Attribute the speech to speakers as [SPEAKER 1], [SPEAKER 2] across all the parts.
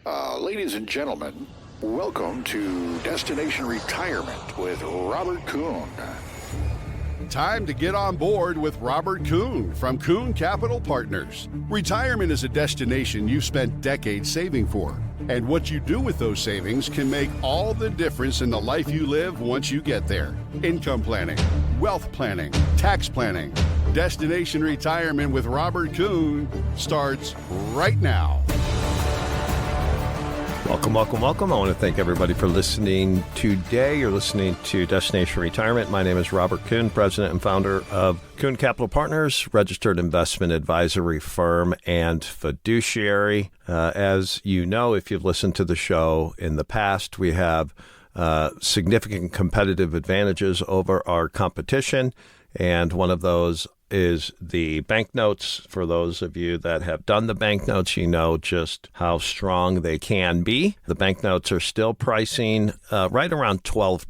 [SPEAKER 1] Ladies and gentlemen, welcome to Destination Retirement with Robert Kuhn.
[SPEAKER 2] Time to get on board with Robert Kuhn from Kuhn Capital Partners. Retirement is a destination you've spent decades saving for. And what you do with those savings can make all the difference in the life you live once you get there. Income planning, wealth planning, tax planning. Destination Retirement with Robert Kuhn starts right now.
[SPEAKER 3] Welcome. I want to thank everybody for listening today. You're listening to Destination Retirement. My name is Robert Kuhn, president and founder of Kuhn Capital Partners, registered investment advisory firm and fiduciary. As you know, if you've listened to the show in the past, we have significant competitive advantages over our competition, and one of those is the banknotes. For those of you that have done the banknotes, you know just how strong they can be. The banknotes are still pricing right around 12%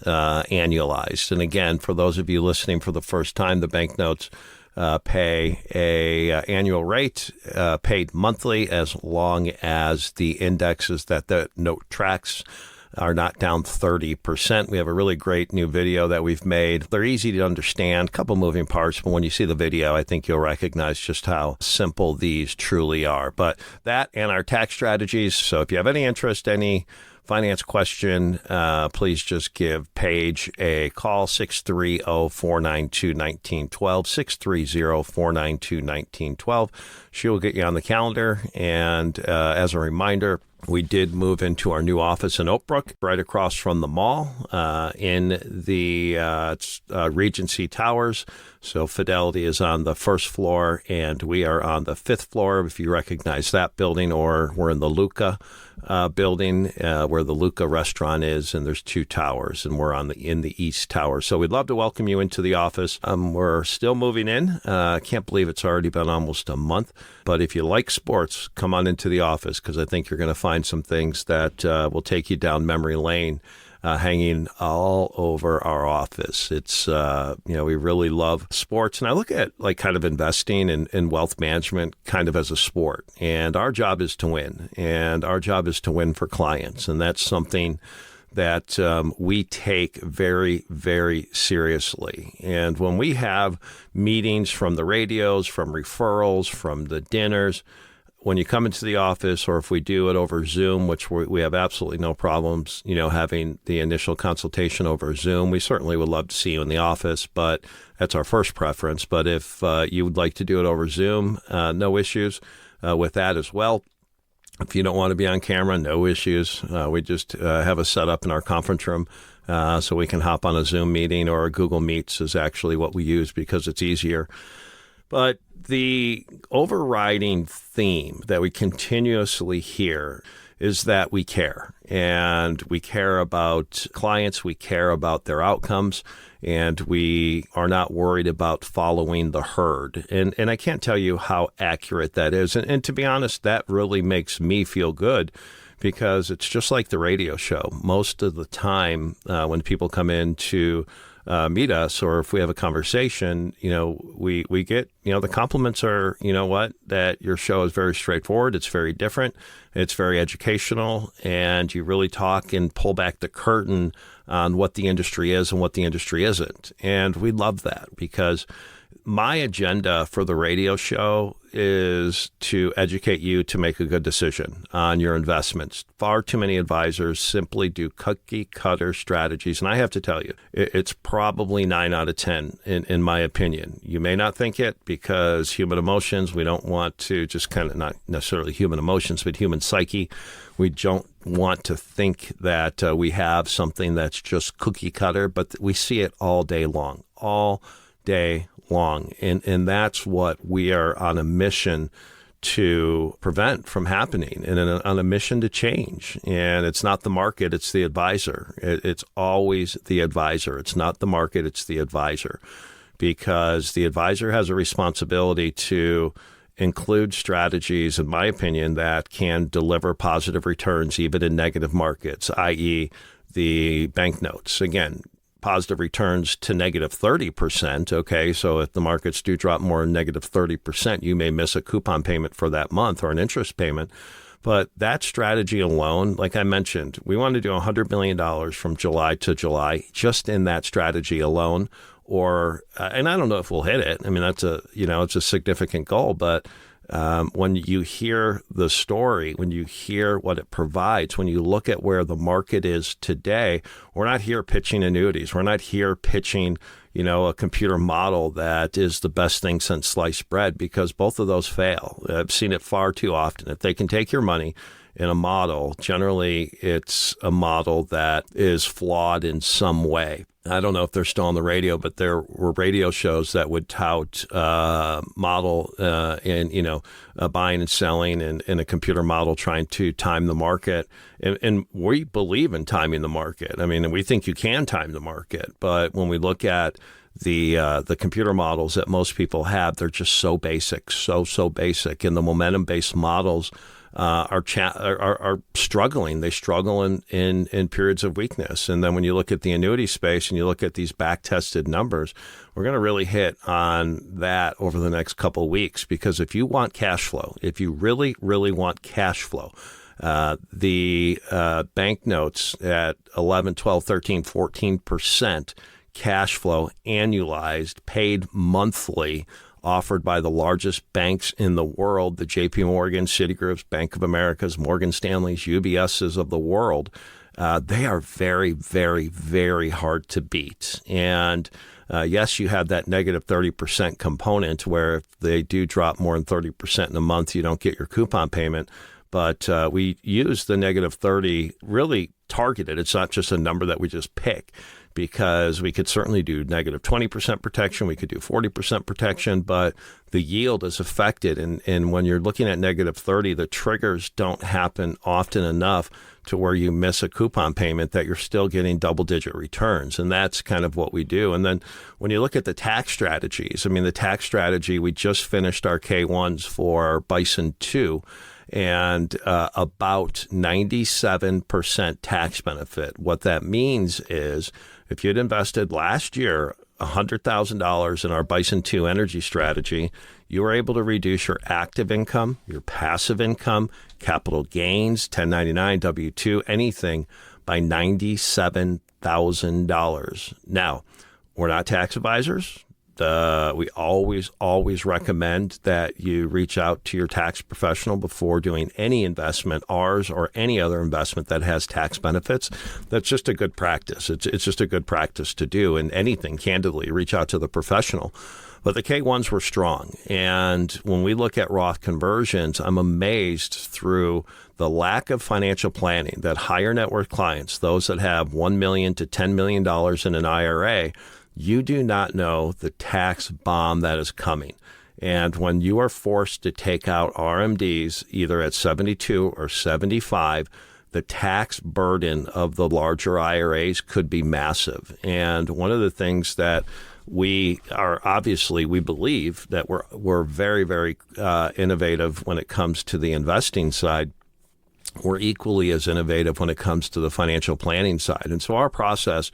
[SPEAKER 3] annualized. And again, for those of you listening for the first time, the banknotes pay a annual rate paid monthly as long as the indexes that the note tracks are not down 30%. We have a really great new video that we've made. They're easy to understand, a couple moving parts, but when you see the video, I think you'll recognize just how simple these truly are. But that and our tax strategies. So if you have any interest, any finance question, please just give Paige a call, 630-492-1912, 630-492-1912. She will get you on the calendar. And as a reminder, we did move into our new office in Oak Brook, right across from the mall in the Regency Towers. So Fidelity is on the first floor, and we are on the fifth floor, if you recognize that building, or we're in the Luca building where the Luca restaurant is, and there's two towers, and we're in the East Tower. So we'd love to welcome you into the office. We're still moving in. I can't believe it's already been almost a month. But if you like sports, come on into the office, because I think you're going to find some things that will take you down memory lane. Hanging all over our office. It's, we really love sports. And I look at like kind of investing and wealth management kind of as a sport. And our job is to win. And our job is to win for clients. And that's something that we take very, very seriously. And when we have meetings from the radios, from referrals, from the dinners, when you come into the office, or if we do it over Zoom, which we have absolutely no problems, having the initial consultation over Zoom, we certainly would love to see you in the office, but that's our first preference. But if you would like to do it over Zoom, no issues with that as well. If you don't want to be on camera, no issues. We just have a setup in our conference room so we can hop on a Zoom meeting, or a Google Meets is actually what we use because it's easier. But the overriding theme that we continuously hear is that we care. And we care about clients, we care about their outcomes, and we are not worried about following the herd. And I can't tell you how accurate that is. And to be honest, that really makes me feel good, because it's just like the radio show. Most of the time when people come in to meet us, or if we have a conversation, we get, the compliments are, that your show is very straightforward. It's very different. It's very educational, and you really talk and pull back the curtain on what the industry is and what the industry isn't. And we love that, because my agenda for the radio show is to educate you to make a good decision on your investments. Far too many advisors simply do cookie cutter strategies. And I have to tell you, it's probably 9 out of 10 in my opinion. You may not think it, because human emotions, we don't want to just kind of, not necessarily human emotions, but human psyche. We don't want to think that we have something that's just cookie cutter, but we see it all day long, and that's what we are on a mission to prevent from happening, and on a mission to change. And it's not the market, it's the advisor. It's always the advisor. It's not the market, it's the advisor, because the advisor has a responsibility to include strategies, in my opinion, that can deliver positive returns even in negative markets, i.e. the banknotes. Again, positive returns to negative 30%. Okay, so if the markets do drop more than negative 30%, you may miss a coupon payment for that month or an interest payment. But that strategy alone, like I mentioned, we want to do $100 million from July to July just in that strategy alone. Or, and I don't know if we'll hit it. I mean, it's a significant goal. But when you hear the story, when you hear what it provides, when you look at where the market is today, we're not here pitching annuities. We're not here pitching, a computer model that is the best thing since sliced bread, because both of those fail. I've seen it far too often. If they can take your money in a model, generally it's a model that is flawed in some way. I don't know if they're still on the radio, but there were radio shows that would tout model and buying and selling in a computer model, trying to time the market. And we believe in timing the market. I mean, we think you can time the market, but when we look at the computer models that most people have, they're just so basic, so basic. And the momentum-based models are struggling. They struggle in periods of weakness. And then when you look at the annuity space and you look at these back-tested numbers, we're going to really hit on that over the next couple of weeks, because if you want cash flow, if you really, really want cash flow, the bank notes at 11, 12, 13, 14% cash flow annualized, paid monthly, offered by the largest banks in the world, the JP Morgan, Citigroups, Bank of America's, Morgan Stanley's, UBS's of the world. They are very, very, very hard to beat. And yes, you have that negative 30% component where if they do drop more than 30% in a month, you don't get your coupon payment. But we use the negative 30 really targeted. It's not just a number that we just pick, because we could certainly do negative 20% protection. We could do 40% protection, but the yield is affected. And when you're looking at negative 30, the triggers don't happen often enough to where you miss a coupon payment that you're still getting double-digit returns. And that's kind of what we do. And then when you look at the tax strategies, I mean, the tax strategy, we just finished our K1s for Bison 2, and about 97% tax benefit. What that means is if you'd invested last year $100,000 in our Bison 2 energy strategy, you were able to reduce your active income, your passive income, capital gains, 1099, W-2, anything by $97,000. Now, we're not tax advisors. We always recommend that you reach out to your tax professional before doing any investment, ours or any other investment that has tax benefits. That's just a good practice. It's just a good practice to do. And anything, candidly, reach out to the professional. But the K1s were strong. And when we look at Roth conversions, I'm amazed through the lack of financial planning that higher net worth clients, those that have $1 million to $10 million in an IRA, you do not know the tax bomb that is coming. And when you are forced to take out RMDs either at 72 or 75, the tax burden of the larger IRAs could be massive. And one of the things that we believe that we're very, very innovative when it comes to the investing side. We're equally as innovative when it comes to the financial planning side. And so our process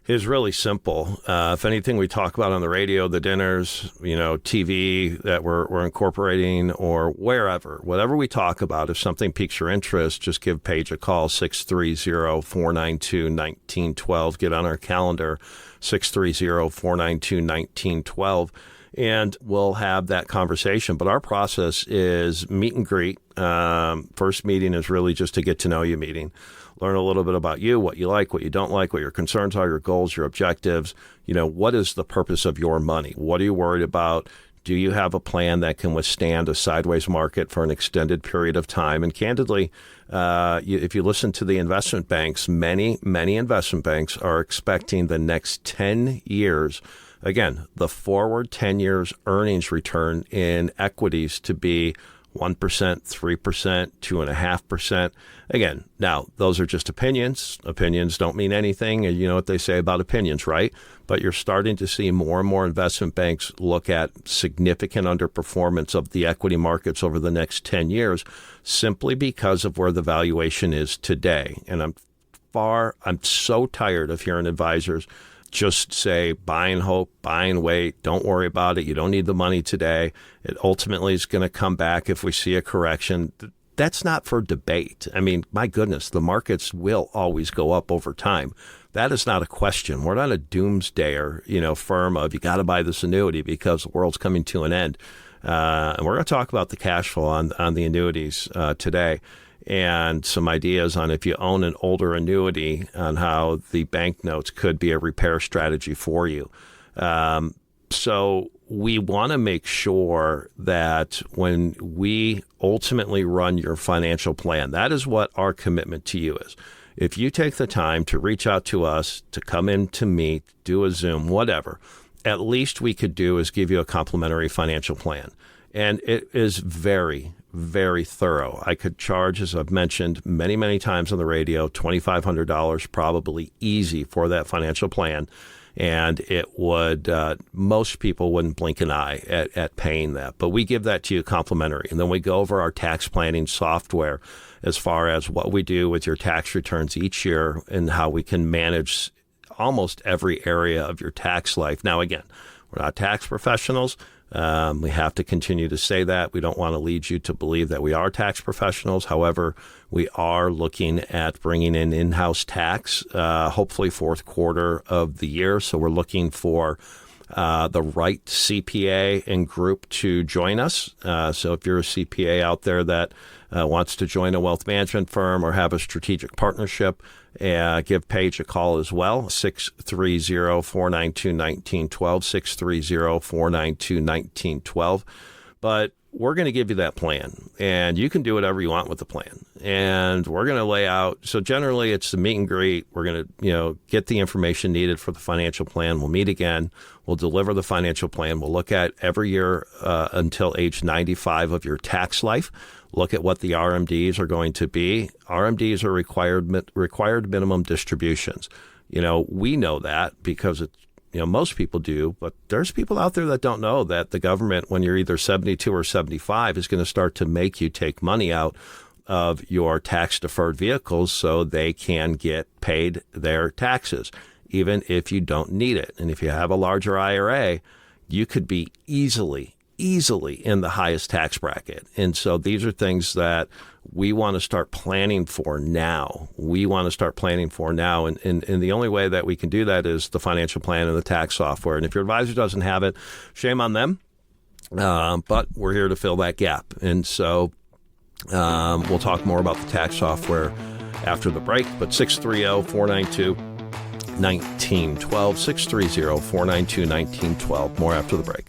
[SPEAKER 3] is really simple. If anything we talk about on the radio, the dinners, TV that we're incorporating, or whatever we talk about, if something piques your interest, just give Paige a call, 630-492-1912. Get on our calendar, 630-492-1912. And we'll have that conversation. But our process is meet and greet. First meeting is really just to get to know you meeting. Learn a little bit about you, what you like, what you don't like, what your concerns are, your goals, your objectives. What is the purpose of your money? What are you worried about? Do you have a plan that can withstand a sideways market for an extended period of time? And candidly, if you listen to the investment banks, many investment banks are expecting the next 10 years, again, the forward 10 years earnings return in equities to be 1%, 3%, 2.5%. Again, now those are just opinions. Opinions don't mean anything. And you know what they say about opinions, right? But you're starting to see more and more investment banks look at significant underperformance of the equity markets over the next 10 years, simply because of where the valuation is today. And I'm so tired of hearing advisors just say, buy and hope, buy and wait, don't worry about it, you don't need the money today. It ultimately is going to come back if we see a correction. that's not for debate. I mean, my goodness, the markets will always go up over time. That is not a question. We're not a doomsdayer, firm of you got to buy this annuity because the world's coming to an end. And we're going to talk about the cash flow on the annuities today, and some ideas on if you own an older annuity on how the bank notes could be a repair strategy for you. So we want to make sure that when we ultimately run your financial plan, that is what our commitment to you is. If you take the time to reach out to us, to come in to meet, do a Zoom, whatever, at least we could do is give you a complimentary financial plan. And it is very, very thorough. I could charge, as I've mentioned many, many times on the radio, $2,500 probably easy for that financial plan. And it would, most people wouldn't blink an eye at paying that. But we give that to you complimentary. And then we go over our tax planning software as far as what we do with your tax returns each year and how we can manage almost every area of your tax life. Now, again, we're not tax professionals. We have to continue to say that. We don't want to lead you to believe that we are tax professionals. However, we are looking at bringing in in-house tax, hopefully fourth quarter of the year. So we're looking for the right CPA and group to join us. So if you're a CPA out there that wants to join a wealth management firm or have a strategic partnership, give Paige a call as well, 630-492-1912, 630-492-1912. But we're going to give you that plan, and you can do whatever you want with the plan. And we're going to lay out, so generally it's the meet and greet. We're going to, get the information needed for the financial plan. We'll meet again. We'll deliver the financial plan. We'll look at every year until age 95 of your tax life. Look at what the RMDs are going to be. RMDs are required minimum distributions. We know that because it's, most people do, but there's people out there that don't know that the government, when you're either 72 or 75, is going to start to make you take money out of your tax-deferred vehicles so they can get paid their taxes, even if you don't need it. And if you have a larger IRA, you could be easily in the highest tax bracket. And so these are things that we want to start planning for now. And the only way that we can do that is the financial plan and the tax software. And if your advisor doesn't have it, shame on them. But we're here to fill that gap. And so we'll talk more about the tax software after the break. But 630-492-1912, 630-492-1912. More after the break.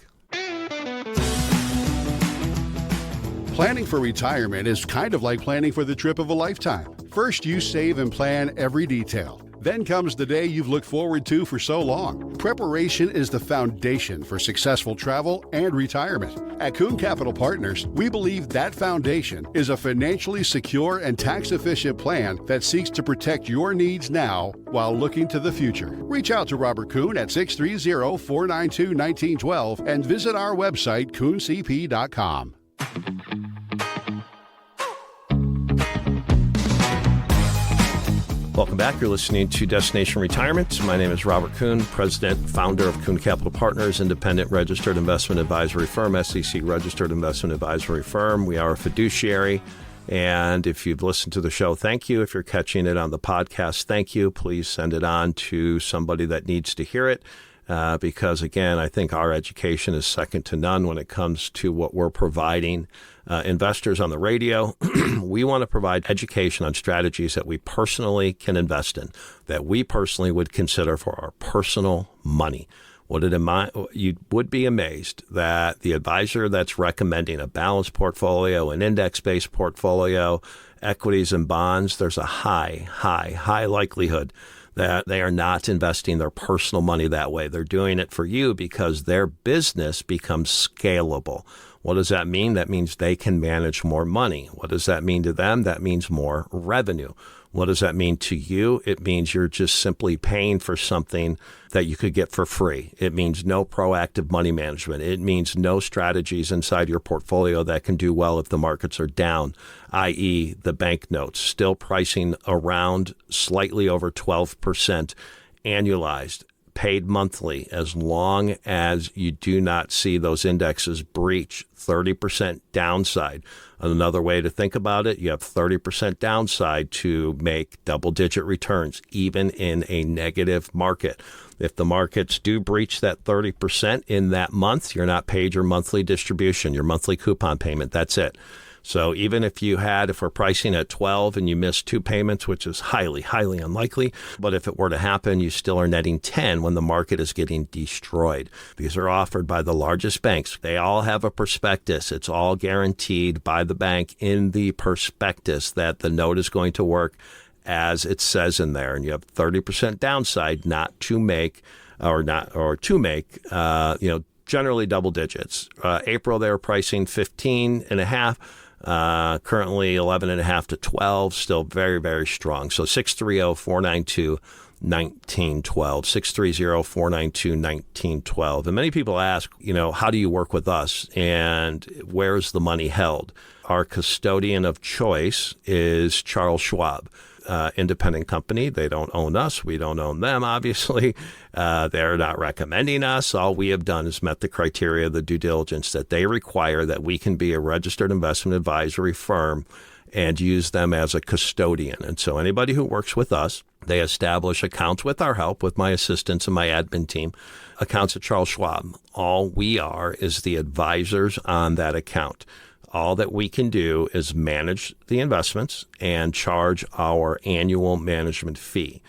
[SPEAKER 2] Planning for retirement is kind of like planning for the trip of a lifetime. First, you save and plan every detail. Then comes the day you've looked forward to for so long. Preparation is the foundation for successful travel and retirement. At Kuhn Capital Partners, we believe that foundation is a financially secure and tax-efficient plan that seeks to protect your needs now while looking to the future. Reach out to Robert Kuhn at 630-492-1912 and visit our website, KuhnCP.com.
[SPEAKER 3] Welcome back. You're listening to Destination Retirement. My name is Robert Kuhn, president, founder of Kuhn Capital Partners, independent registered investment advisory firm, SEC registered investment advisory firm. We are a fiduciary. And if you've listened to the show, thank you. If you're catching it on the podcast, thank you. Please send it on to somebody that needs to hear it. Because, again, I think our education is second to none when it comes to what we're providing investors on the radio. We want to provide education on strategies that we personally can invest in, that we personally would consider for our personal money. You would be amazed that the advisor that's recommending a balanced portfolio, an index-based portfolio, equities and bonds, there's a high likelihood that they are not investing their personal money that way. They're doing it for you because their business becomes scalable. What does that mean? That means they can manage more money. What does that mean to them? That means more revenue. What does that mean to you? It means you're just simply paying for something that you could get for free. It means no proactive money management. It means no strategies inside your portfolio that can do well if the markets are down, i.e. the bank notes, still pricing around slightly over 12% annualized. paid monthly as long as you do not see those indexes breach 30% downside. Another way to think about it, you have 30% downside to make double-digit returns, even in a negative market. If the markets do breach that 30% in that month, you're not paid your monthly distribution, your monthly coupon payment. That's it. So even if we're pricing at 12 and you miss 2 payments, which is highly, highly unlikely, but if it were to happen, you still are netting 10 when the market is getting destroyed. These are offered by the largest banks. They all have a prospectus. It's all guaranteed by the bank in the prospectus that the note is going to work as it says in there. And you have 30% downside not to make generally double digits. April, they were pricing 15.5. Currently 11.5 to 12, still very, very strong. So 630-492-1912, 630-492-1912. And many people ask, how do you work with us and where's the money held? Our custodian of choice is Charles Schwab. Independent company. They don't own us. We don't own them, obviously. They're not recommending us. All we have done is met the criteria of the due diligence that they require that we can be a registered investment advisory firm and use them as a custodian. And so anybody who works with us, they establish accounts with our help, with my assistants and my admin team, accounts at Charles Schwab. All we are is the advisors on that account. All that we can do is manage the investments and charge our annual management fee.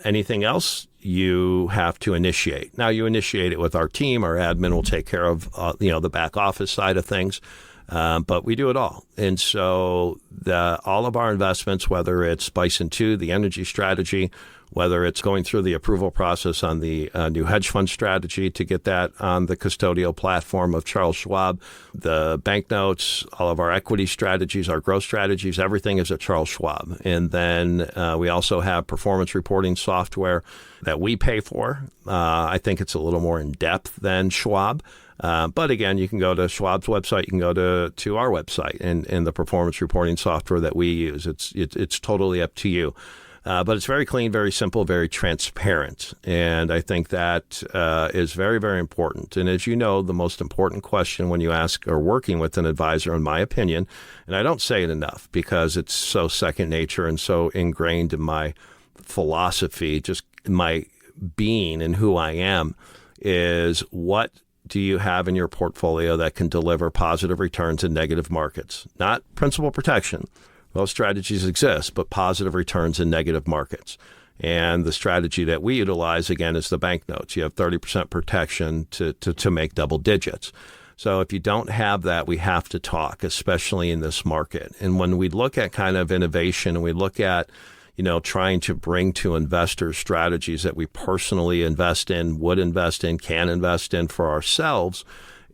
[SPEAKER 3] Anything else, you have to initiate. Now, you initiate it with our team. Our admin will take care of the back office side of things, but we do it all. And so all of our investments, whether it's Bison 2, the energy strategy, whether it's going through the approval process on the new hedge fund strategy to get that on the custodial platform of Charles Schwab, the banknotes, all of our equity strategies, our growth strategies, everything is at Charles Schwab. And then we also have performance reporting software that we pay for. I think it's a little more in depth than Schwab. But again, you can go to Schwab's website, you can go to our website and the performance reporting software that we use. It's totally up to you. But it's very clean, very simple, very transparent. And I think that is very, very important. And as you know, the most important question when you ask or working with an advisor, in my opinion, and I don't say it enough because it's so second nature and so ingrained in my philosophy, just my being and who I am, is what do you have in your portfolio that can deliver positive returns in negative markets? Not principal protection. Those strategies exist, but positive returns in negative markets. And the strategy that we utilize, again, is the banknotes. You have 30% protection to make double digits. So if you don't have that, we have to talk, especially in this market. And when we look at kind of innovation and we look at, trying to bring to investors strategies that we personally invest in, would invest in, can invest in for ourselves,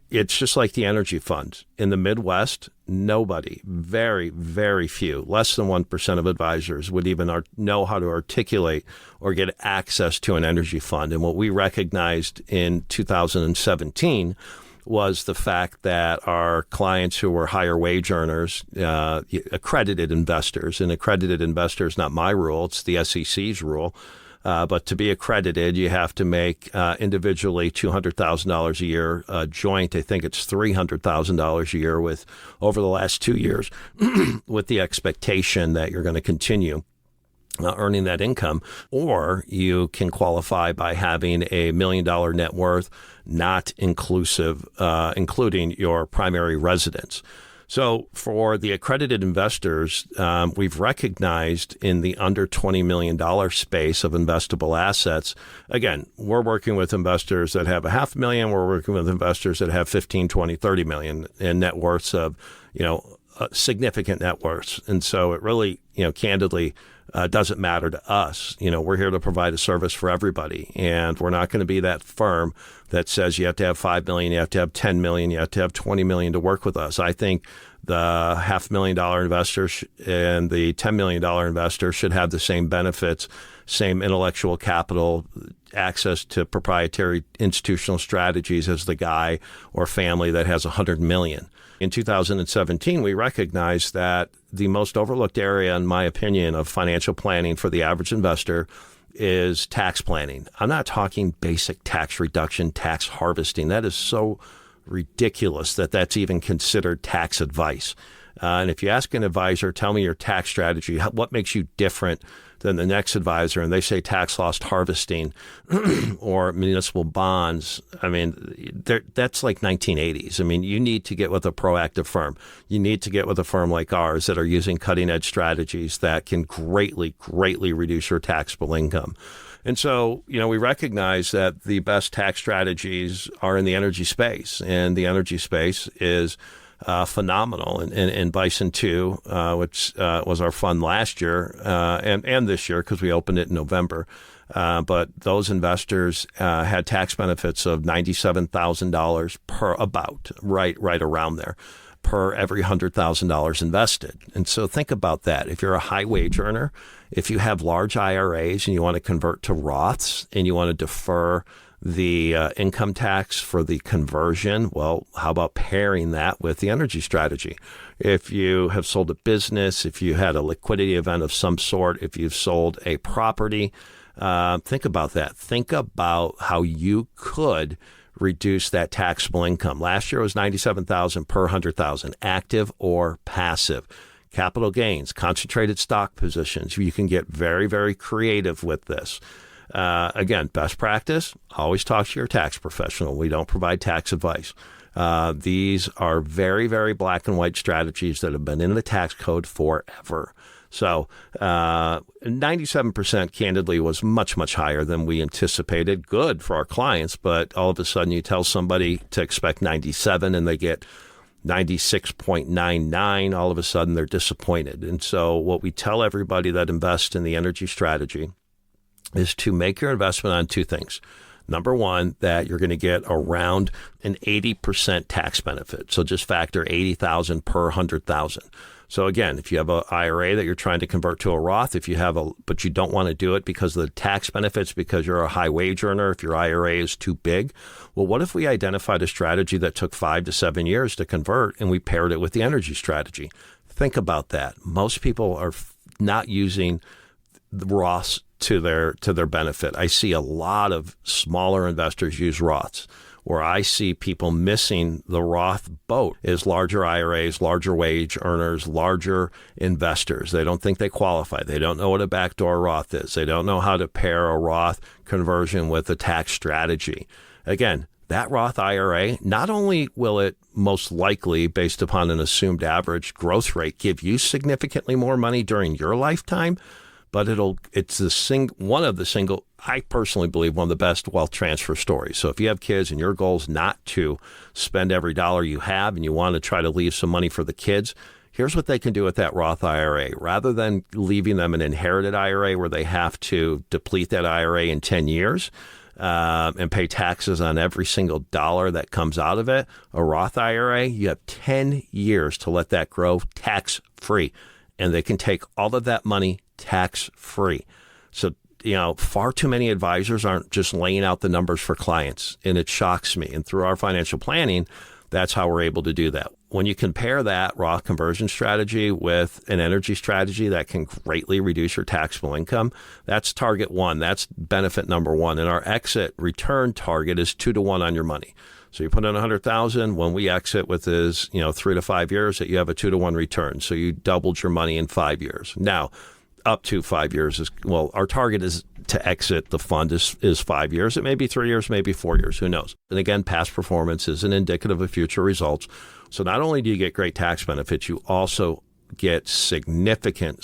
[SPEAKER 3] it's just like the energy fund. In the Midwest, nobody, very, very few, less than 1% of advisors would even know how to articulate or get access to an energy fund. And what we recognized in 2017 was the fact that our clients who were higher wage earners, accredited investors, and accredited investors, not my rule, it's the SEC's rule, but to be accredited, you have to make individually $200,000 a year. Joint, I think it's $300,000 a year with over the last 2 years, with the expectation that you're going to continue earning that income. Or you can qualify by having a $1 million net worth, not including your primary residence. So for the accredited investors, we've recognized in the under $20 million space of investable assets, again, we're working with investors that have $500,000. We're working with investors that have 15, 20, 30 million in net worths of, significant net worths. And so it really, candidly, doesn't matter to us. We're here to provide a service for everybody. And we're not going to be that firm that says you have to have 5 million, you have to have 10 million, you have to have 20 million to work with us. I think the $500,000 investors and the $10 million investor should have the same benefits, same intellectual capital, access to proprietary institutional strategies as the guy or family that has 100 million. In 2017, we recognized that the most overlooked area, in my opinion, of financial planning for the average investor is tax planning. I'm not talking basic tax reduction, tax harvesting. That is so ridiculous that that's even considered tax advice. And if you ask an advisor, tell me your tax strategy, what makes you different than the next advisor, and they say tax loss harvesting or municipal bonds, I mean, that's like 1980s. I mean, you need to get with a proactive firm. You need to get with a firm like ours that are using cutting-edge strategies that can greatly, greatly reduce your taxable income. And so, we recognize that the best tax strategies are in the energy space, and the energy space is phenomenal. And Bison 2, which was our fund last year and this year because we opened it in November. But those investors had tax benefits of $97,000 per right around there, per every $100,000 invested. And so think about that. If you're a high wage earner, if you have large IRAs and you want to convert to Roths and you want to defer the income tax for the conversion, well, how about pairing that with the energy strategy? If you have sold a business, if you had a liquidity event of some sort, if you've sold a property, think about that. Think about how you could reduce that taxable income. Last year it was $97,000 per $100,000, active or passive. Capital gains, concentrated stock positions. You can get very, very creative with this. Again, best practice, always talk to your tax professional. We don't provide tax advice. These are very, very black and white strategies that have been in the tax code forever. So 97% candidly was much, much higher than we anticipated. Good for our clients, but all of a sudden you tell somebody to expect 97 and they get 96.99, all of a sudden they're disappointed. And so what we tell everybody that invests in the energy strategy is to make your investment on two things. Number one, that you're going to get around an 80% tax benefit. So just factor 80,000 per 100,000. So again, if you have an IRA that you're trying to convert to a Roth, but you don't want to do it because of the tax benefits, because you're a high wage earner, if your IRA is too big, well, what if we identified a strategy that took 5 to 7 years to convert and we paired it with the energy strategy? Think about that. Most people are not using the Roths to their benefit. I see a lot of smaller investors use Roths. Where I see people missing the Roth boat is larger IRAs, larger wage earners, larger investors. They don't think they qualify. They don't know what a backdoor Roth is. They don't know how to pair a Roth conversion with a tax strategy. Again, that Roth IRA, not only will it most likely, based upon an assumed average growth rate, give you significantly more money during your lifetime, but I personally believe one of the best wealth transfer stories. So if you have kids and your goal is not to spend every dollar you have and you want to try to leave some money for the kids, here's what they can do with that Roth IRA. Rather than leaving them an inherited IRA where they have to deplete that IRA in 10 years and pay taxes on every single dollar that comes out of it, a Roth IRA, you have 10 years to let that grow tax-free. And they can take all of that money tax-free. So, far too many advisors aren't just laying out the numbers for clients, and it shocks me. And through our financial planning, that's how we're able to do that. When you compare that Roth conversion strategy with an energy strategy that can greatly reduce your taxable income, that's target one. That's benefit number one. And our exit return target is 2-to-1 on your money. So you put in $100,000. When we exit with 3 to 5 years, that you have a 2-to-1 return. So you doubled your money in 5 years. Now, up to 5 years our target is to exit the fund is 5 years. It may be 3 years, maybe 4 years. Who knows? And again, past performance isn't indicative of future results. So not only do you get great tax benefits, you also get significant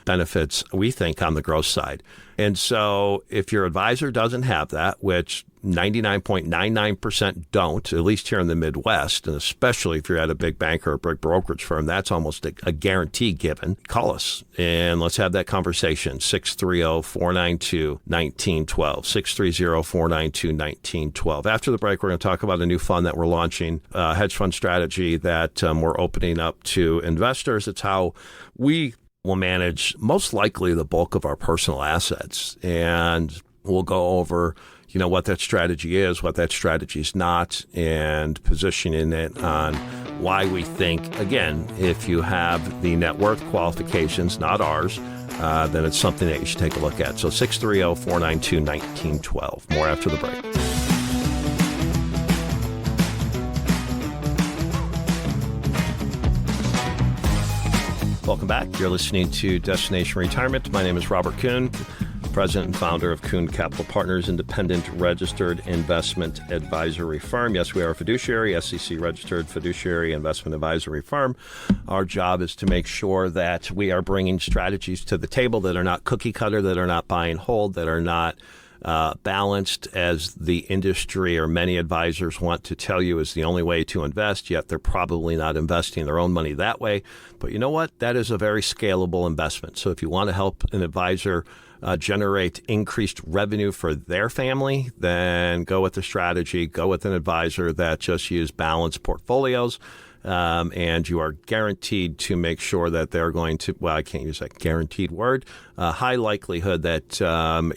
[SPEAKER 3] benefits, we think, on the growth side. And so if your advisor doesn't have that, which 99.99% don't, at least here in the Midwest, and especially if you're at a big bank or a big brokerage firm, that's almost a guarantee given. Call us and let's have that conversation. 630-492-1912. 630-492-1912. After the break, we're going to talk about a new fund that we're launching, a hedge fund strategy that we're opening up to investors. It's how we will manage most likely the bulk of our personal assets. And we'll go over what that strategy is, what that strategy is not, and positioning it on why we think, again, if you have the net worth qualifications, not ours, then it's something that you should take a look at. So 630-492-1912. More after the break. Welcome back. You're listening to Destination Retirement. My name is Robert Kuhn, President and founder of Kuhn Capital Partners, independent registered investment advisory firm. Yes, we are a fiduciary, SEC registered fiduciary investment advisory firm. Our job is to make sure that we are bringing strategies to the table that are not cookie cutter, that are not buy and hold, that are not balanced as the industry or many advisors want to tell you is the only way to invest, yet they're probably not investing their own money that way. But you know what? That is a very scalable investment. So if you want to help an advisor generate increased revenue for their family, then go with the strategy, go with an advisor that just use balanced portfolios. And you are guaranteed to make sure that they're going to, well, I can't use that guaranteed word, high likelihood that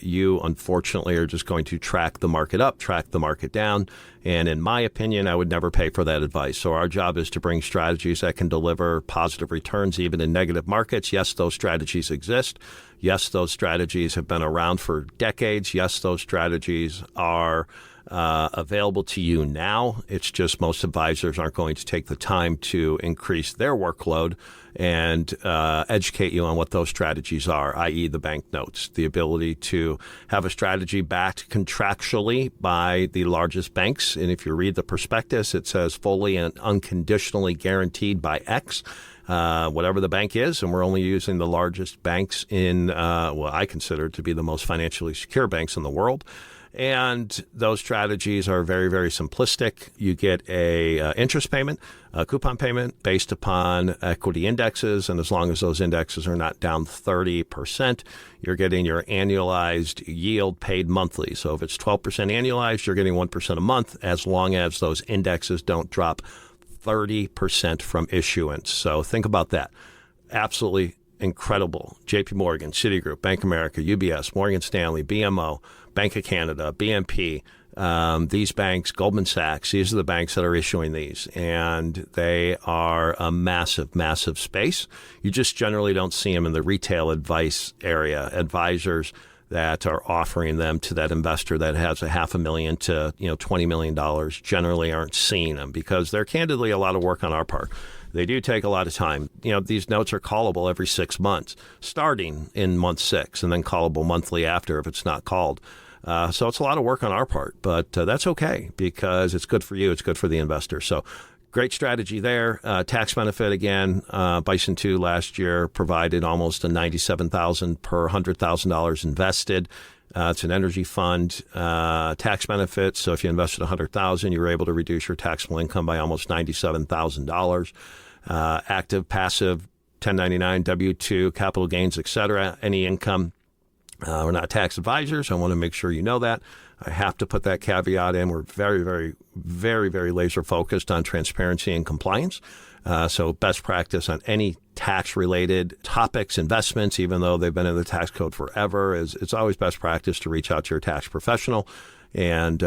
[SPEAKER 3] you, unfortunately, are just going to track the market up, track the market down. And in my opinion, I would never pay for that advice. So our job is to bring strategies that can deliver positive returns even in negative markets. Yes, those strategies exist. Yes, those strategies have been around for decades. Yes, those strategies are available to you now. It's just most advisors aren't going to take the time to increase their workload and educate you on what those strategies are, i.e. the bank notes, the ability to have a strategy backed contractually by the largest banks. And if you read the prospectus, it says fully and unconditionally guaranteed by X. Whatever the bank is, and we're only using the largest banks in, what I consider to be the most financially secure banks in the world. And those strategies are very, very simplistic. You get a interest payment, a coupon payment based upon equity indexes. And as long as those indexes are not down 30%, you're getting your annualized yield paid monthly. So if it's 12% annualized, you're getting 1% a month as long as those indexes don't drop 30% from issuance. So think about that. Absolutely incredible. JP Morgan, Citigroup, Bank of America, UBS, Morgan Stanley, BMO, Bank of Canada, BNP, these banks, Goldman Sachs, these are the banks that are issuing these. And they are a massive, massive space. You just generally don't see them in the retail advice area. Advisors that are offering them to that investor that has $500,000 to $20 million generally aren't seeing them because they're candidly a lot of work on our part. They do take a lot of time. These notes are callable every 6 months, starting in month 6, and then callable monthly after if it's not called. So it's a lot of work on our part, but that's okay because it's good for you. It's good for the investor. So great strategy there. Tax benefit again. Bison 2 last year provided almost a $97,000 per $100,000 invested. It's an energy fund tax benefit. So if you invested $100,000, you were able to reduce your taxable income by almost $97,000. Active, passive, 1099, W-2, capital gains, etc. Any income. We're not tax advisors. I want to make sure you know that. I have to put that caveat in. We're very, very, very, very laser focused on transparency and compliance. So best practice on any tax-related topics, investments, even though they've been in the tax code forever, it's always best practice to reach out to your tax professional and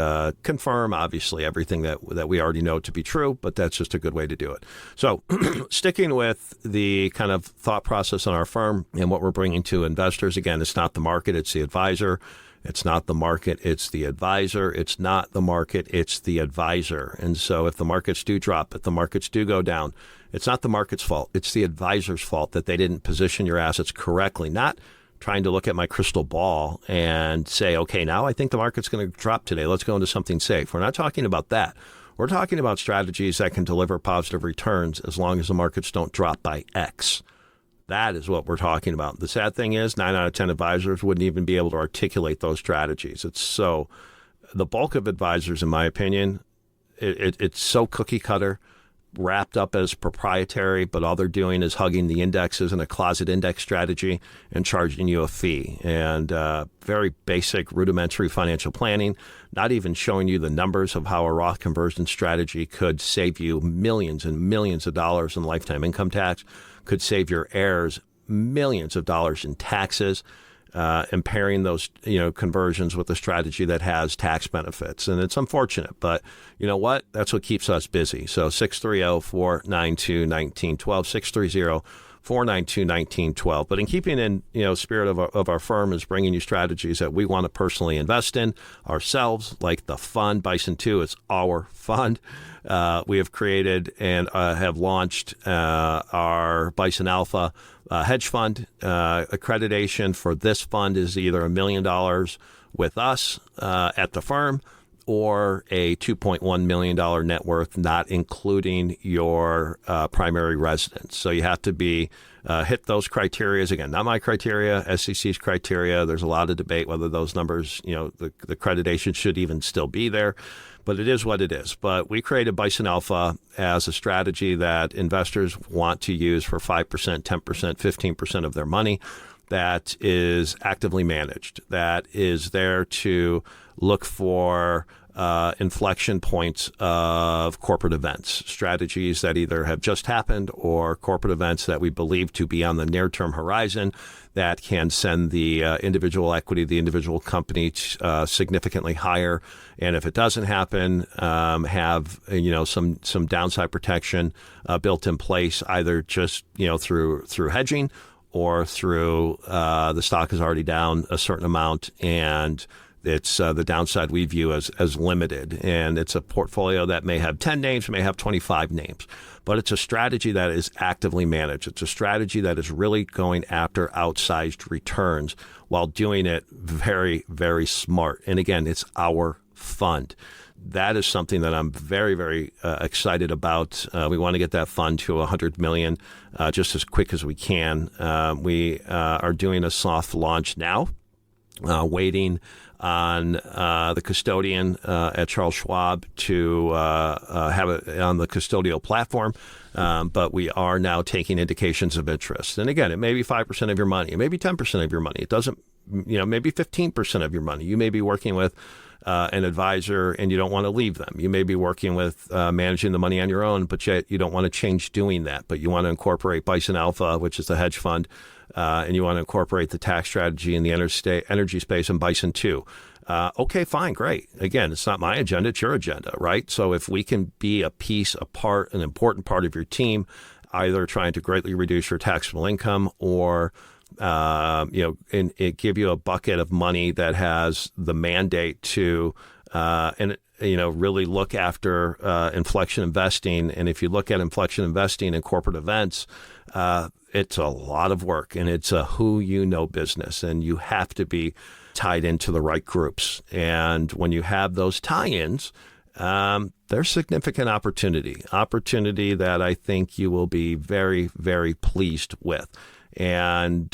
[SPEAKER 3] confirm, obviously, everything that we already know to be true, but that's just a good way to do it. So sticking with the kind of thought process on our firm and what we're bringing to investors, again, it's not the market, it's the advisor. It's not the market, it's the advisor. It's not the market, it's the advisor. And so if the markets do drop, if the markets do go down, it's not the market's fault. It's the advisor's fault that they didn't position your assets correctly, not trying to look at my crystal ball and say, okay, now I think the market's going to drop today. Let's go into something safe. We're not talking about that. We're talking about strategies that can deliver positive returns as long as the markets don't drop by X. That is what we're talking about. The sad thing is 9 out of 10 advisors wouldn't even be able to articulate those strategies. The bulk of advisors, in my opinion, it's so cookie cutter, wrapped up as proprietary, but all they're doing is hugging the indexes in a closet index strategy and charging you a fee. And very basic rudimentary financial planning, not even showing you the numbers of how a Roth conversion strategy could save you millions and millions of dollars in lifetime income tax, could save your heirs millions of dollars in taxes, and pairing those conversions with a strategy that has tax benefits. And it's unfortunate, but you know what? That's what keeps us busy. So 630-492-1912, 492-1912. But in keeping in spirit of our firm is bringing you strategies that we want to personally invest in ourselves, like the fund. Bison 2 is our fund. We have created and have launched our Bison Alpha hedge fund. Accreditation for this fund is either $1 million with us at the firm, or a $2.1 million net worth, not including your primary residence. So you have to be hit those criteria. Again, not my criteria, SEC's criteria. There's a lot of debate whether those numbers, the accreditation should even still be there. But it is what it is. But we created Bison Alpha as a strategy that investors want to use for 5%, 10%, 15% of their money, that is actively managed, that is there to look for inflection points of corporate events, strategies that either have just happened or corporate events that we believe to be on the near-term horizon that can send the individual equity, the individual company significantly higher. And if it doesn't happen, have some downside protection built in place, either just through hedging or through the stock is already down a certain amount and it's the downside we view as limited. And it's a portfolio that may have 10 names, may have 25 names, but it's a strategy that is actively managed. It's a strategy that is really going after outsized returns while doing it very, very smart. And again, it's our fund. That is something that I'm very, very excited about. We want to get that fund to $100 million just as quick as we can. We are doing a soft launch now, waiting on the custodian at Charles Schwab to have it on the custodial platform. But we are now taking indications of interest. And again, it may be 5% of your money. It may be 10% of your money. It doesn't, maybe 15% of your money. You may be working with an advisor and you don't want to leave them. You may be working with managing the money on your own, but yet you don't want to change doing that. But you want to incorporate Bison Alpha, which is the hedge fund, and you want to incorporate the tax strategy in the energy space in Bison 2. Okay, fine, great. Again, it's not my agenda, it's your agenda, right? So if we can be a piece, a part, an important part of your team, either trying to greatly reduce your taxable income or and it give you a bucket of money that has the mandate to really look after inflection investing. And if you look at inflection investing in corporate events, it's a lot of work and it's a business, and you have to be tied into the right groups. And when you have those tie-ins, there's significant opportunity that I think you will be very, very pleased with. And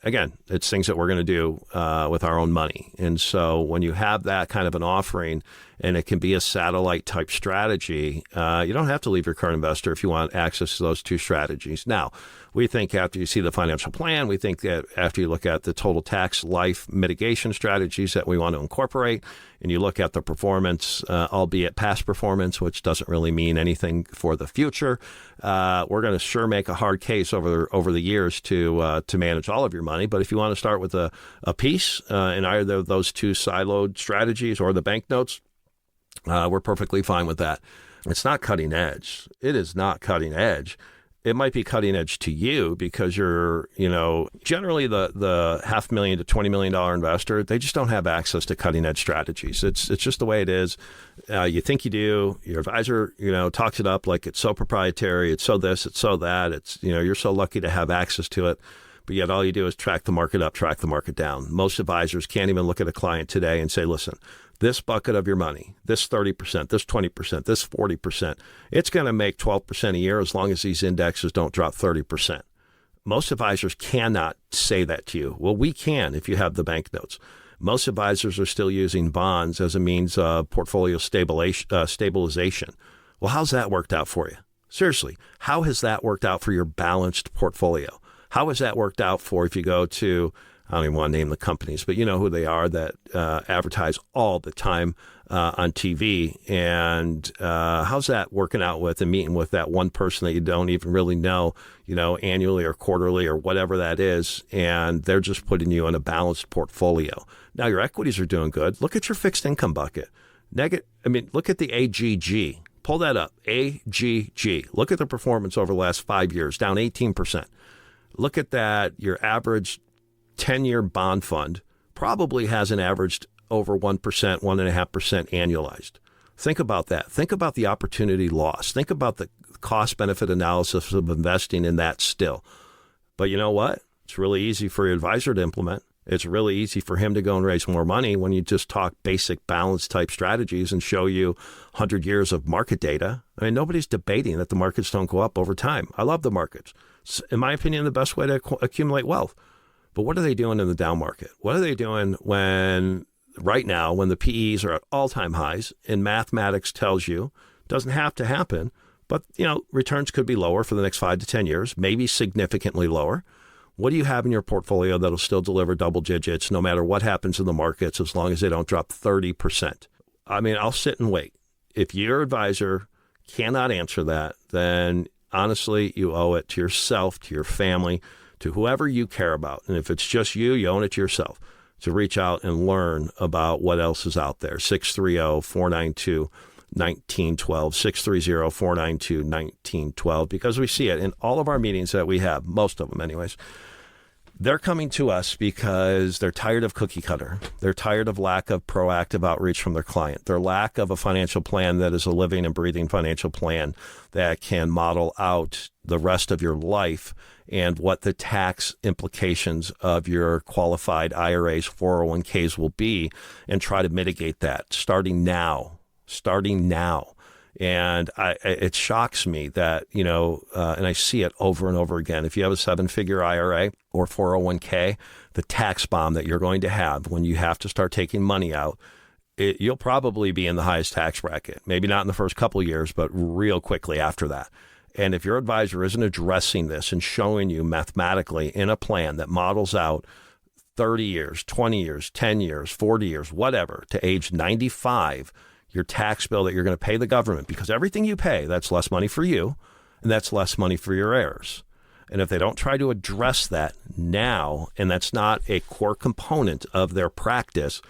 [SPEAKER 3] again, it's things that we're going to do with our own money. And so when you have that kind of an offering, and it can be a satellite type strategy, you don't have to leave your current investor if you want access to those two strategies. Now, we think after you see the financial plan, we think that after you look at the total tax life mitigation strategies that we want to incorporate, and you look at the performance, albeit past performance, which doesn't really mean anything for the future, we're going to sure make a hard case over the years to manage all of your money. But if you want to start with a piece in either of those two siloed strategies or the bank notes, we're perfectly fine with that. It's not cutting edge. It is not cutting edge. It might be cutting edge to you because you're, generally the $500,000 to $20 million investor, they just don't have access to cutting edge strategies. It's just the way it is. You think you do. Your advisor, talks it up like it's so proprietary. It's so this, it's so that. It's, you're so lucky to have access to it. But yet all you do is track the market up, track the market down. Most advisors can't even look at a client today and say, listen, this bucket of your money, this 30%, this 20%, this 40%, it's going to make 12% a year as long as these indexes don't drop 30%. Most advisors cannot say that to you. Well, we can if you have the bank notes. Most advisors are still using bonds as a means of portfolio stabilization. Well, how's that worked out for you? Seriously, how has that worked out for your balanced portfolio? How has that worked out for if you go to, I don't even want to name the companies, but you know who they are that advertise all the time on TV. And how's that working out with and meeting with that one person that you don't even really know, annually or quarterly or whatever that is. And they're just putting you in a balanced portfolio. Now your equities are doing good. Look at your fixed income bucket. Look at the AGG. Pull that up, AGG. Look at the performance over the last 5 years, down 18%. Look at that. Your average 10-year bond fund probably hasn't averaged over 1%, 1.5% annualized. Think about that. Think about the opportunity loss. Think about the cost-benefit analysis of investing in that still. But you know what? It's really easy for your advisor to implement. It's really easy for him to go and raise more money when you just talk basic balance type strategies and show you 100 years of market data. I mean, nobody's debating that the markets don't go up over time. I love the markets. It's, in my opinion, the best way to accumulate wealth. But what are they doing in the down market? What are they doing right now when the PEs are at all-time highs and mathematics tells you it doesn't have to happen, but returns could be lower for the next 5 to 10 years, maybe significantly lower. What do you have in your portfolio that'll still deliver double digits no matter what happens in the markets as long as they don't drop 30%? I mean, I'll sit and wait. If your advisor cannot answer that, then honestly, you owe it to yourself, to your family, to whoever you care about. And if it's just you, you own it to yourself to reach out and learn about what else is out there. 630-492-1912, 630-492-1912, because we see it in all of our meetings that we have, most of them anyways. They're coming to us because they're tired of cookie cutter. They're tired of lack of proactive outreach from their client. Their lack of a financial plan that is a living and breathing financial plan that can model out the rest of your life and what the tax implications of your qualified IRAs, 401ks will be, and try to mitigate that starting now. And it shocks me that, and I see it over and over again. If you have a 7-figure IRA or 401k, the tax bomb that you're going to have when you have to start taking money out, you'll probably be in the highest tax bracket. Maybe not in the first couple of years, but real quickly after that. And if your advisor isn't addressing this and showing you mathematically in a plan that models out 30 years, 20 years, 10 years, 40 years, whatever, to age 95, your tax bill that you're going to pay the government, because everything you pay, that's less money for you, and that's less money for your heirs. And if they don't try to address that now, and that's not a core component of their practice,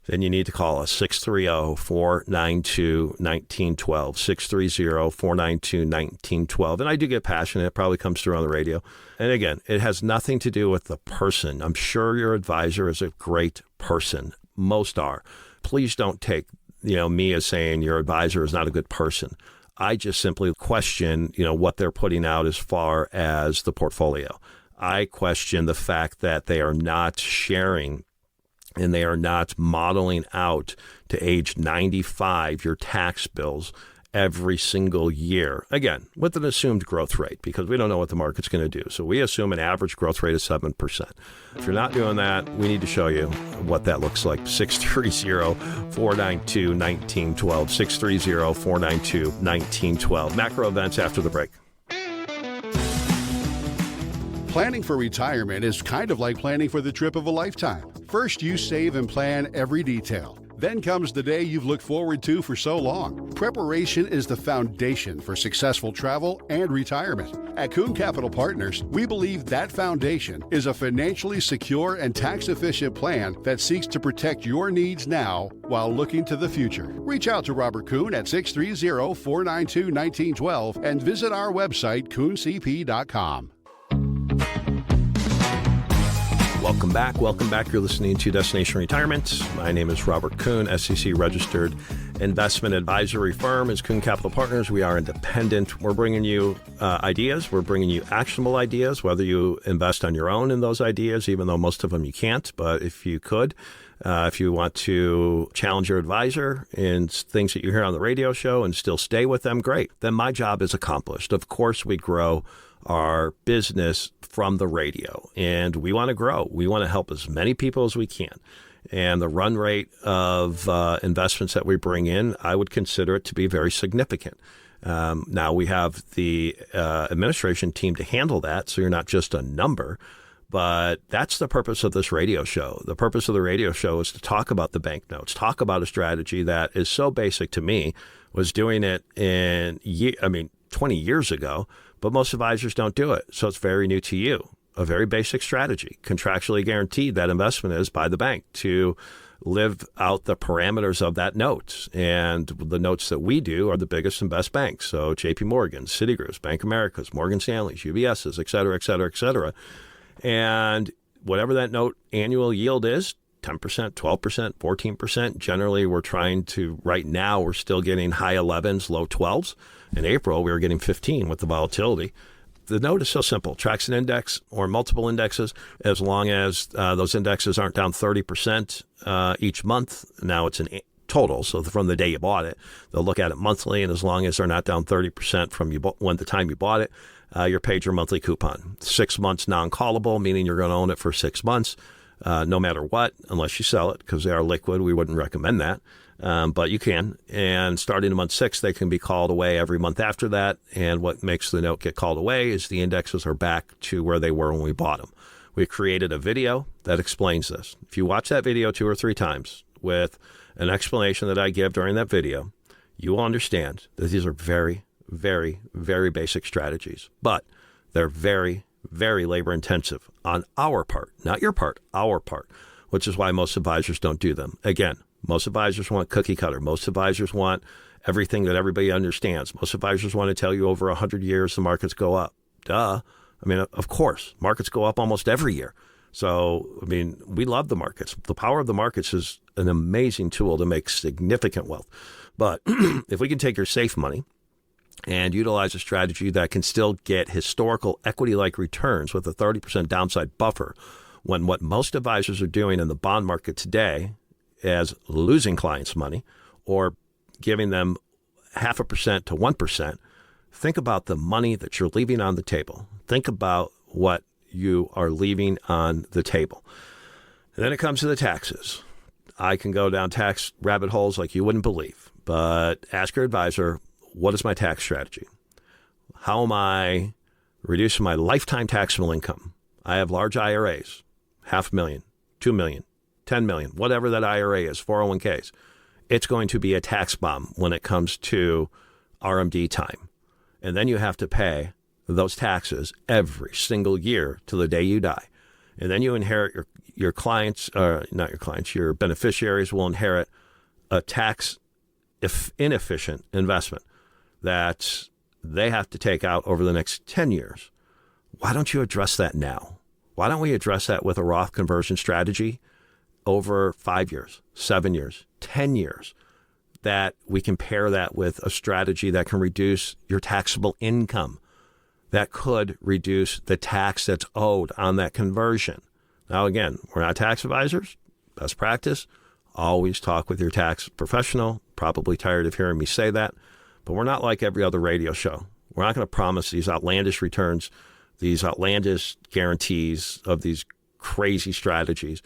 [SPEAKER 3] then you need to call us 630-492-1912, 630-492-1912. And I do get passionate. It probably comes through on the radio. And again, it has nothing to do with the person. I'm sure your advisor is a great person. Most are. Please don't take me as saying your advisor is not a good person. I just simply question, what they're putting out as far as the portfolio. I question the fact that they are not sharing and they are not modeling out to age 95 your tax bills every single year. Again, with an assumed growth rate, because we don't know what the market's going to do. So we assume an average growth rate of 7%. If you're not doing that, we need to show you what that looks like. 630-492-1912, 630-492-1912. Macro events after the break.
[SPEAKER 2] Planning for retirement is kind of like planning for the trip of a lifetime. First, you save and plan every detail. Then comes the day you've looked forward to for so long. Preparation is the foundation for successful travel and retirement. At Kuhn Capital Partners, we believe that foundation is a financially secure and tax-efficient plan that seeks to protect your needs now while looking to the future. Reach out to Robert Kuhn at 630-492-1912 and visit our website, kuhncp.com.
[SPEAKER 3] Welcome back. You're listening to Destination Retirement. My name is Robert Kuhn, SEC registered investment advisory firm is Kuhn Capital Partners. We are independent. We're bringing you ideas. We're bringing you actionable ideas, whether you invest on your own in those ideas, even though most of them you can't. But if you could, if you want to challenge your advisor in things that you hear on the radio show and still stay with them, great. Then my job is accomplished. Of course, we grow our business from the radio, and we want to grow. We want to help as many people as we can. And the run rate of investments that we bring in, I would consider it to be very significant. Now we have the administration team to handle that, so you're not just a number, but that's the purpose of this radio show. The purpose of the radio show is to talk about the banknotes, talk about a strategy that is so basic to me, was doing it 20 years ago, but most advisors don't do it. So it's very new to you. A very basic strategy, contractually guaranteed that investment is by the bank to live out the parameters of that note. And the notes that we do are the biggest and best banks. So JP Morgan, Citigroup's, Bank of America's, Morgan Stanley's, UBS's, et cetera, et cetera, et cetera. And whatever that note annual yield is, 10%, 12%, 14%. Generally, we're trying to, right now, we're still getting high 11s, low 12s. In April, we were getting 15 with the volatility. The note is so simple. Tracks an index or multiple indexes as long as those indexes aren't down 30% each month. Now it's an total, so from the day you bought it, they'll look at it monthly, and as long as they're not down 30% from the time you bought it, you're paid your monthly coupon. 6 months non-callable, meaning you're going to own it for 6 months, no matter what, unless you sell it, because they are liquid. We wouldn't recommend that. But you can. And starting in month 6, they can be called away every month after that. And what makes the note get called away is the indexes are back to where they were when we bought them. We created a video that explains this. If you watch that video 2 or 3 times with an explanation that I give during that video, you will understand that these are very, very, very basic strategies. But they're very, very labor intensive on our part, not your part, our part, which is why most advisors don't do them. Again, most advisors want cookie cutter. Most advisors want everything that everybody understands. Most advisors want to tell you over 100 years the markets go up. Duh. I mean, of course, markets go up almost every year. So, I mean, we love the markets. The power of the markets is an amazing tool to make significant wealth. But if we can take your safe money and utilize a strategy that can still get historical equity-like returns with a 30% downside buffer, when what most advisors are doing in the bond market today as losing clients money or giving them 0.5% to 1%, think about the money that you're leaving on the table. Think about what you are leaving on the table. And then it comes to the taxes. I can go down tax rabbit holes like you wouldn't believe, but ask your advisor, what is my tax strategy? How am I reducing my lifetime taxable income? I have large IRAs, $500,000, $2 million, 10 million, whatever that IRA is, 401ks. It's going to be a tax bomb when it comes to RMD time. And then you have to pay those taxes every single year till the day you die. And then you inherit your clients, not your clients, your beneficiaries will inherit a tax inefficient investment that they have to take out over the next 10 years. Why don't you address that now? Why don't we address that with a Roth conversion strategy over 5 years, 7 years, 10 years, that we can pair that with a strategy that can reduce your taxable income, that could reduce the tax that's owed on that conversion. Now, again, we're not tax advisors. Best practice, always talk with your tax professional. Probably tired of hearing me say that, but we're not like every other radio show. We're not going to promise these outlandish returns, these outlandish guarantees of these crazy strategies,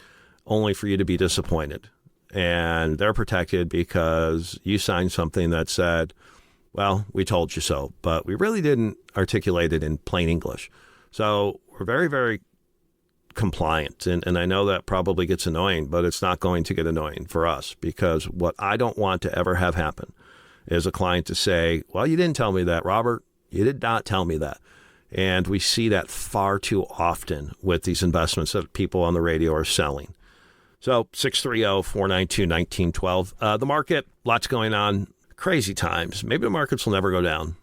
[SPEAKER 3] only for you to be disappointed. And they're protected because you signed something that said, well, we told you so, but we really didn't articulate it in plain English. So we're very, very compliant. And I know that probably gets annoying, but it's not going to get annoying for us, because what I don't want to ever have happen is a client to say, well, you didn't tell me that, Robert. You did not tell me that. And we see that far too often with these investments that people on the radio are selling. So 630-492-1912. The market, lots going on, crazy times. Maybe the markets will never go down.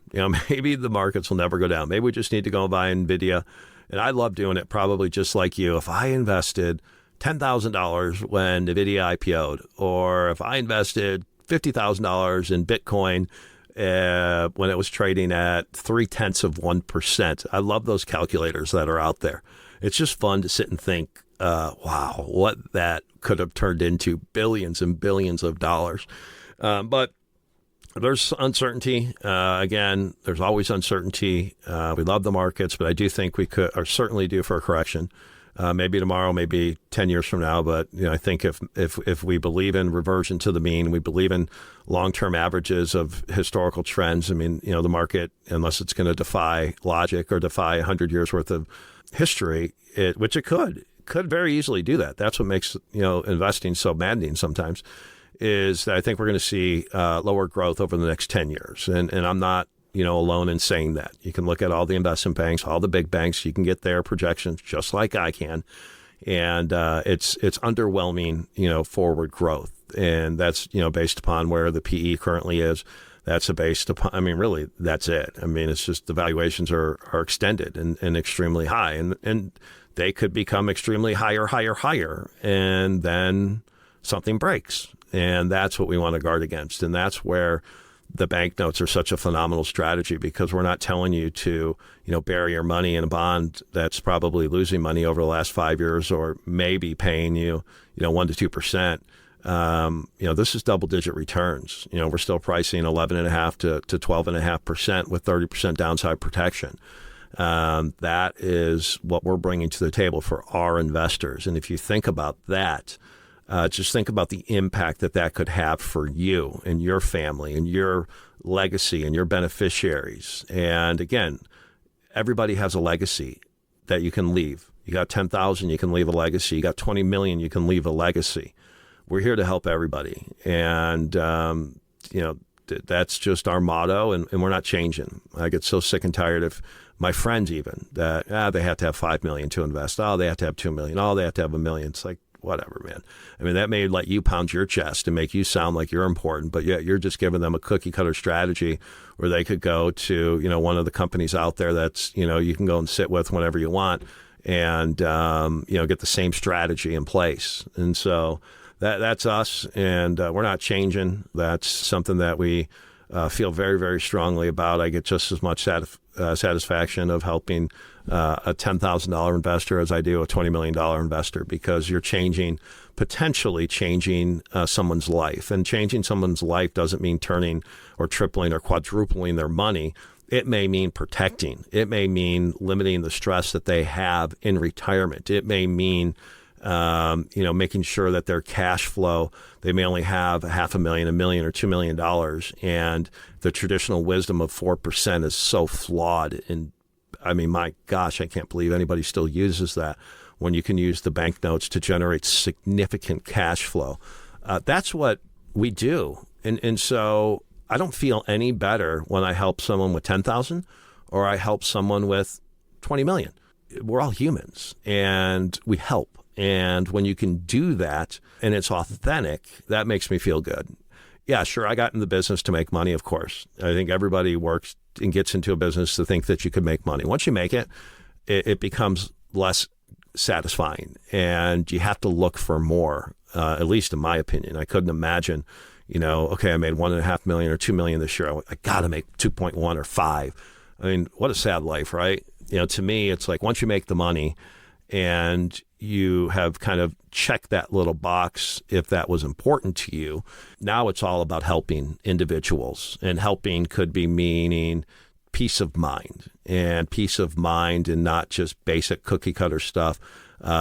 [SPEAKER 3] Maybe the markets will never go down. Maybe we just need to go buy NVIDIA. And I love doing it, probably just like you. If I invested $10,000 when NVIDIA IPO'd, or if I invested $50,000 in Bitcoin when it was trading at 0.3%. I love those calculators that are out there. It's just fun to sit and think, wow, what that could have turned into, billions and billions of dollars. But there's uncertainty. Again, there's always uncertainty. We love the markets, but I do think we could, or certainly due for a correction. Maybe tomorrow, maybe 10 years from now. But I think if we believe in reversion to the mean, we believe in long-term averages of historical trends. I mean, the market, unless it's going to defy logic or defy 100 years worth of history, which it could very easily do that. That's what makes investing so maddening sometimes, is that I think we're going to see lower growth over the next 10 years. And I'm not alone in saying that. You can look at all the investment banks, all the big banks. You can get their projections just like I can. and it's underwhelming, forward growth, and that's based upon where the PE currently is. That's based upon. I mean, really, that's it. I mean, it's just the valuations are extended and extremely high, and they could become extremely higher, and then something breaks, and that's what we want to guard against, and that's where the banknotes are such a phenomenal strategy, because we're not telling you to, bury your money in a bond that's probably losing money over the last 5 years, or maybe paying you, 1 to 2%. This is double-digit returns. We're still pricing 11.5 to 12.5% with 30% downside protection. That is what we're bringing to the table for our investors. And if you think about that, just think about the impact that could have for you and your family and your legacy and your beneficiaries. And again, everybody has a legacy that you can leave. You got 10,000, you can leave a legacy. You got 20 million, you can leave a legacy. We're here to help everybody. And, that's just our motto, and we're not changing. I get so sick and tired of my friends even that they have to have 5 million to invest. Oh, they have to have 2 million. Oh, they have to have 1 million. It's like, whatever, man. I mean, that may let you pound your chest and make you sound like you're important, but yet you're just giving them a cookie cutter strategy where they could go to, one of the companies out there that's, you can go and sit with whenever you want and, get the same strategy in place. And so that's us, and we're not changing. That's something that we feel very, very strongly about. I get just as much satisfaction of helping a $10,000 investor as I do a $20 million investor, because you're potentially changing someone's life. And changing someone's life doesn't mean turning or tripling or quadrupling their money. It may mean protecting. It may mean limiting the stress that they have in retirement. It may mean making sure that their cash flow, they may only have $500,000, $1 million, or $2 million. And the traditional wisdom of 4% is so flawed. And I mean, my gosh, I can't believe anybody still uses that when you can use the banknotes to generate significant cash flow. That's what we do. And so I don't feel any better when I help someone with 10,000 or I help someone with 20 million. We're all humans and we help. And when you can do that and it's authentic, that makes me feel good. Yeah, sure, I got in the business to make money, of course. I think everybody works and gets into a business to think that you could make money. Once you make it, it becomes less satisfying and you have to look for more, at least in my opinion. I couldn't imagine, okay, I made 1.5 million or 2 million this year. I got to make 2.1 or 5. I mean, what a sad life, right? To me, it's like once you make the money and you have kind of checked that little box if that was important to you. Now it's all about helping individuals, and helping could be meaning peace of mind, and not just basic cookie cutter stuff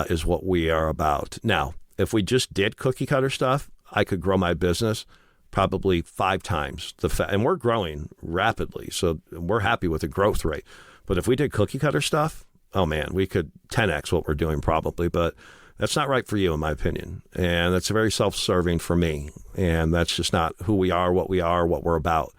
[SPEAKER 3] is what we are about. Now, if we just did cookie cutter stuff, I could grow my business probably 5 times and we're growing rapidly. So we're happy with the growth rate. But if we did cookie cutter stuff, oh man, we could 10x what we're doing probably, but that's not right for you, in my opinion. And that's very self-serving for me. And that's just not who we are, what we're about.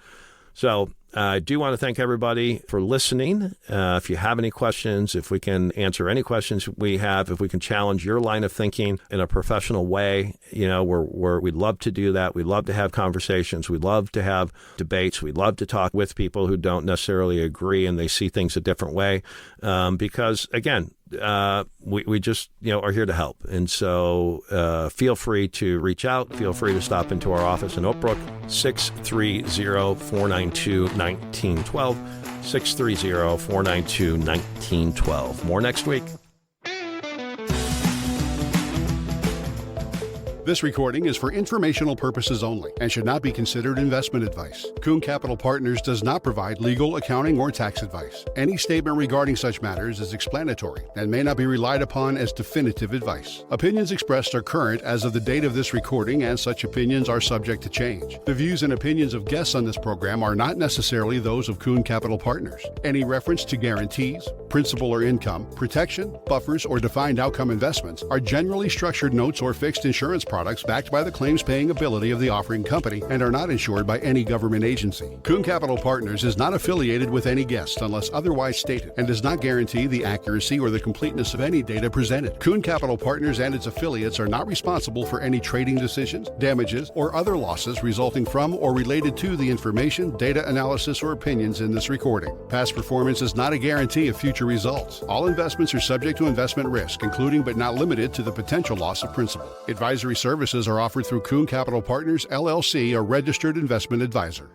[SPEAKER 3] So I do want to thank everybody for listening. If you have any questions, if we can answer any questions we have, if we can challenge your line of thinking in a professional way, we'd love to do that. We'd love to have conversations. We'd love to have debates. We'd love to talk with people who don't necessarily agree and they see things a different way. Because again, we just, are here to help. And so feel free to reach out. Feel free to stop into our office in Oak Brook, 630-492-1912, 630-492-1912. More next week.
[SPEAKER 2] This recording is for informational purposes only and should not be considered investment advice. Kuhn Capital Partners does not provide legal, accounting, or tax advice. Any statement regarding such matters is explanatory and may not be relied upon as definitive advice. Opinions expressed are current as of the date of this recording, and such opinions are subject to change. The views and opinions of guests on this program are not necessarily those of Kuhn Capital Partners. Any reference to guarantees, principal or income, protection, buffers, or defined outcome investments are generally structured notes or fixed insurance products backed by the claims-paying ability of the offering company and are not insured by any government agency. Kuhn Capital Partners is not affiliated with any guest unless otherwise stated and does not guarantee the accuracy or the completeness of any data presented. Kuhn Capital Partners and its affiliates are not responsible for any trading decisions, damages, or other losses resulting from or related to the information, data analysis, or opinions in this recording. Past performance is not a guarantee of future results. All investments are subject to investment risk, including but not limited to the potential loss of principal. Advisory services are offered through Kuhn Capital Partners, LLC, a registered investment advisor.